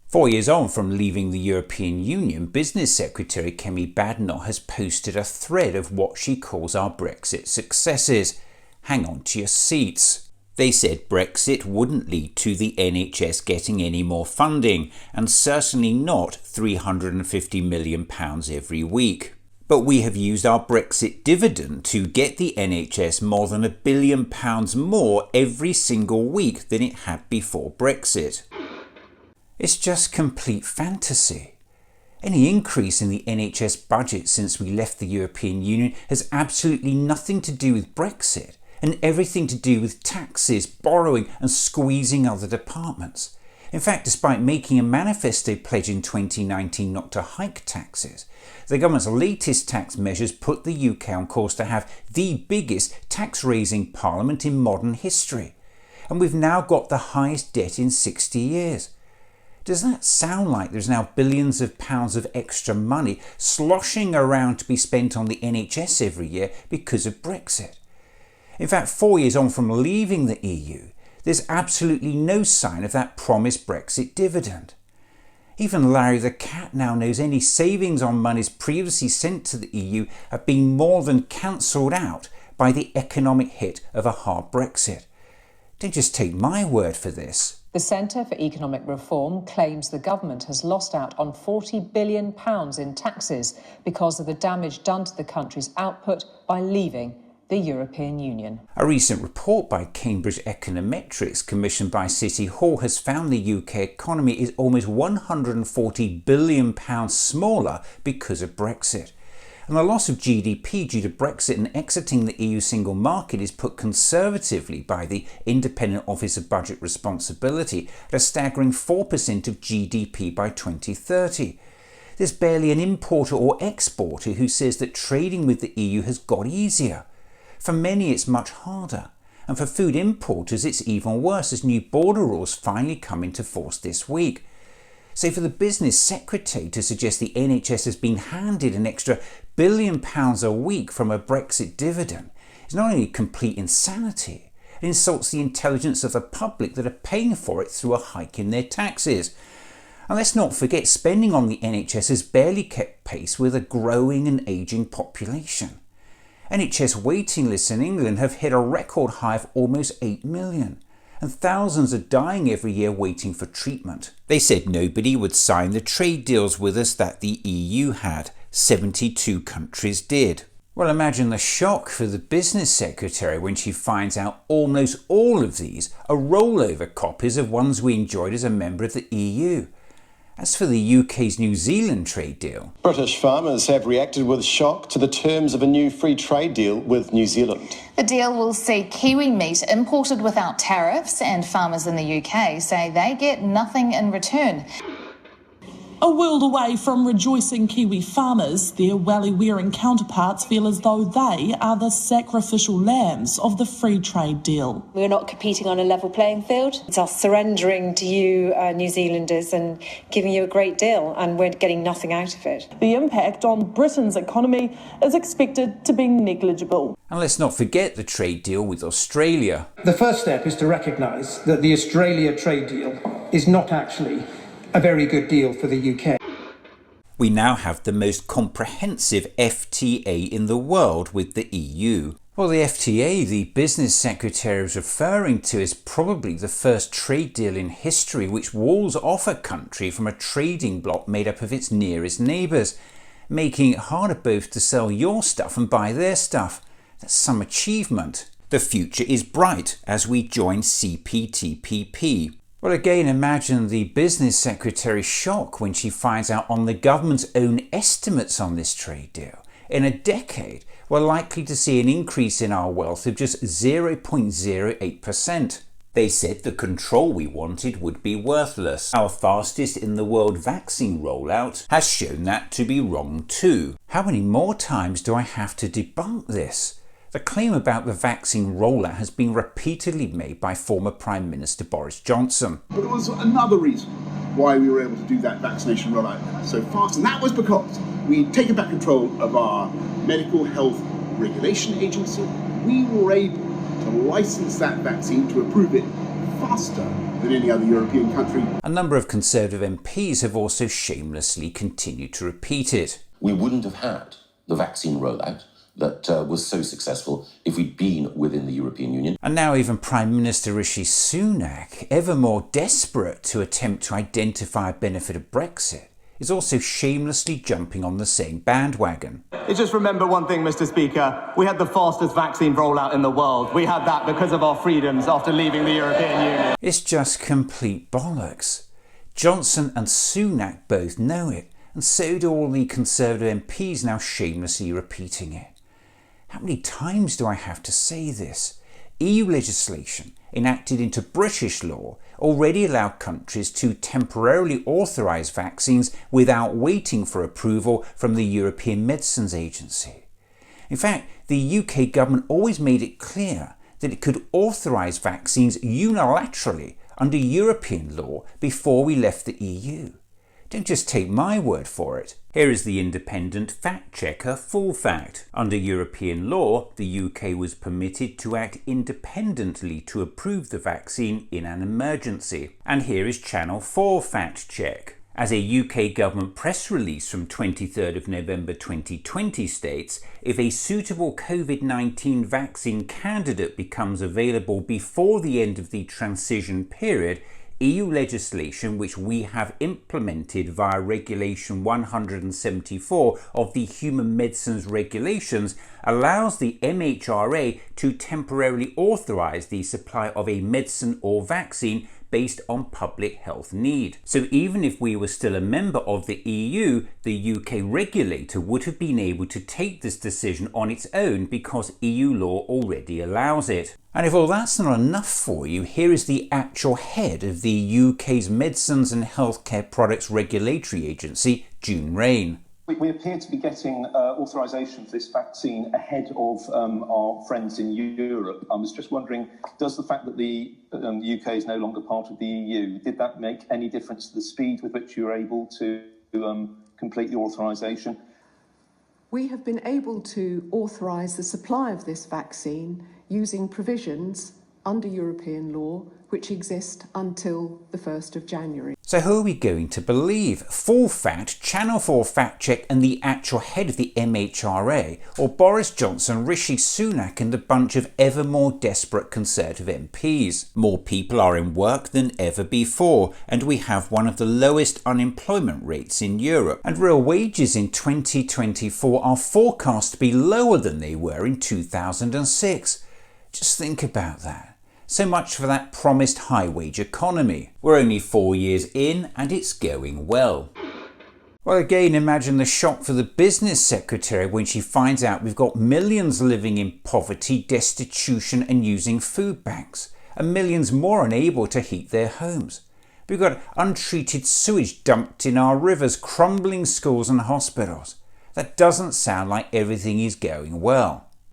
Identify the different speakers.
Speaker 1: 4 years on from leaving the European Union, Business Secretary Kemi Badenoch has posted a thread of what she calls our Brexit successes. Hang on to your seats. They said Brexit wouldn't lead to the NHS getting any more funding, and certainly not £350 million every week. But we have used our Brexit dividend to get the NHS more than £1 billion more every single week than it had before Brexit. It's just complete fantasy. Any increase in the NHS budget since we left the European Union has absolutely nothing to do with Brexit and everything to do with taxes, borrowing and squeezing other departments. In fact, despite making a manifesto pledge in 2019 not to hike taxes, the government's latest tax measures put the UK on course to have the biggest tax-raising parliament in modern history. And we've now got the highest debt in 60 years. Does that sound like there's now billions of pounds of extra money sloshing around to be spent on the NHS every year because of Brexit? In fact, 4 years on from leaving the EU, there's absolutely no sign of that promised Brexit dividend. Even Larry the Cat now knows any savings on monies previously sent to the EU have been more than cancelled out by the economic hit of a hard Brexit. Don't just take my word for this.
Speaker 2: The Centre for Economic Reform claims the government has lost out on £40 billion in taxes because of the damage done to the country's output by leaving the European Union.
Speaker 1: A recent report by Cambridge Econometrics commissioned by City Hall has found the UK economy is almost £140 billion smaller because of Brexit. And the loss of GDP due to Brexit and exiting the EU single market is put conservatively by the Independent Office of Budget Responsibility at a staggering 4% of GDP by 2030. There's barely an importer or exporter who says that trading with the EU has got easier. For many it's much harder, and for food importers it's even worse as new border rules finally come into force this week. So for the Business Secretary to suggest the NHS has been handed an extra £1 billion a week from a Brexit dividend is not only complete insanity, it insults the intelligence of the public that are paying for it through a hike in their taxes. And let's not forget, spending on the NHS has barely kept pace with a growing and ageing population. NHS waiting lists in England have hit a record high of almost 8 million. And thousands are dying every year waiting for treatment. They said nobody would sign the trade deals with us that the EU had. 72 countries did. Well, imagine the shock for the Business Secretary when she finds out almost all of these are rollover copies of ones we enjoyed as a member of the EU. As for the UK's New Zealand trade deal,
Speaker 3: British farmers have reacted with shock to the terms of a new free trade deal with New Zealand.
Speaker 4: The deal will see Kiwi meat imported without tariffs, and farmers in the UK say they get nothing in return.
Speaker 5: A world away from rejoicing Kiwi farmers, their welly-wearing counterparts feel as though they are the sacrificial lambs of the free trade deal.
Speaker 6: We're not competing on a level playing field. It's us surrendering to you, New Zealanders, and giving you a great deal, and we're getting nothing out of it.
Speaker 5: The impact on Britain's economy is expected to be negligible.
Speaker 1: And let's not forget the trade deal with Australia.
Speaker 7: The first step is to recognise that the Australia trade deal is not actually a very good deal for the UK.
Speaker 1: We now have the most comprehensive FTA in the world with the EU. Well, the FTA the Business Secretary is referring to is probably the first trade deal in history which walls off a country from a trading bloc made up of its nearest neighbours, making it harder both to sell your stuff and buy their stuff. That's some achievement. The future is bright as we join CPTPP. Well, again, imagine the Business Secretary's shock when she finds out on the government's own estimates on this trade deal. In a decade, we're likely to see an increase in our wealth of just 0.08%. They said the control we wanted would be worthless. Our fastest in the world vaccine rollout has shown that to be wrong too. How many more times do I have to debunk this? The claim about the vaccine rollout has been repeatedly made by former Prime Minister Boris Johnson.
Speaker 8: But there was another reason why we were able to do that vaccination rollout so fast, and that was because we'd taken back control of our Medical Health Regulation Agency. We were able to license that vaccine, to approve it faster than any other European country.
Speaker 1: A number of Conservative MPs have also shamelessly continued to repeat it.
Speaker 9: We wouldn't have had the vaccine rollout that was so successful if we'd been within the European Union.
Speaker 1: And now even Prime Minister Rishi Sunak, ever more desperate to attempt to identify a benefit of Brexit, is also shamelessly jumping on the same bandwagon.
Speaker 10: Just remember one thing, Mr. Speaker. We had the fastest vaccine rollout in the world. We had that because of our freedoms after leaving the European Union.
Speaker 1: It's just complete bollocks. Johnson and Sunak both know it, and so do all the Conservative MPs now shamelessly repeating it. How many times do I have to say this? EU legislation enacted into British law already allow countries to temporarily authorise vaccines without waiting for approval from the European Medicines Agency. In fact, the UK government always made it clear that it could authorise vaccines unilaterally under European law before we left the EU. Don't just take my word for it. Here is the independent fact-checker full fact. Under European law, the UK was permitted to act independently to approve the vaccine in an emergency. And here is Channel 4 fact-check. As a UK government press release from 23rd of November 2020 states, if a suitable COVID-19 vaccine candidate becomes available before the end of the transition period, EU legislation which we have implemented via Regulation 174 of the Human Medicines Regulations allows the MHRA to temporarily authorise the supply of a medicine or vaccine based on public health need. So even if we were still a member of the EU, the UK regulator would have been able to take this decision on its own because EU law already allows it. And if all that's not enough for you, here is the actual head of the UK's Medicines and Healthcare Products Regulatory Agency, June Rain.
Speaker 11: We appear to be getting authorisation for this vaccine ahead of our friends in Europe. I was just wondering, does the fact that the UK is no longer part of the EU, did that make any difference to the speed with which you were able to complete the authorisation?
Speaker 12: We have been able to authorise the supply of this vaccine using provisions under European law which exist until the 1st of January.
Speaker 1: So who are we going to believe? Full Fact, Channel 4 Fact Check and the actual head of the MHRA, or Boris Johnson, Rishi Sunak and a bunch of ever more desperate Conservative MPs? More people are in work than ever before, and we have one of the lowest unemployment rates in Europe, and real wages in 2024 are forecast to be lower than they were in 2006. Just think about that. So much for that promised high-wage economy. We're only 4 years in and it's going well. Well, again, imagine the shock for the business secretary when she finds out we've got millions living in poverty, destitution and using food banks, and millions more unable to heat their homes. We've got untreated sewage dumped in our rivers, crumbling schools and hospitals. That doesn't sound like everything is going well.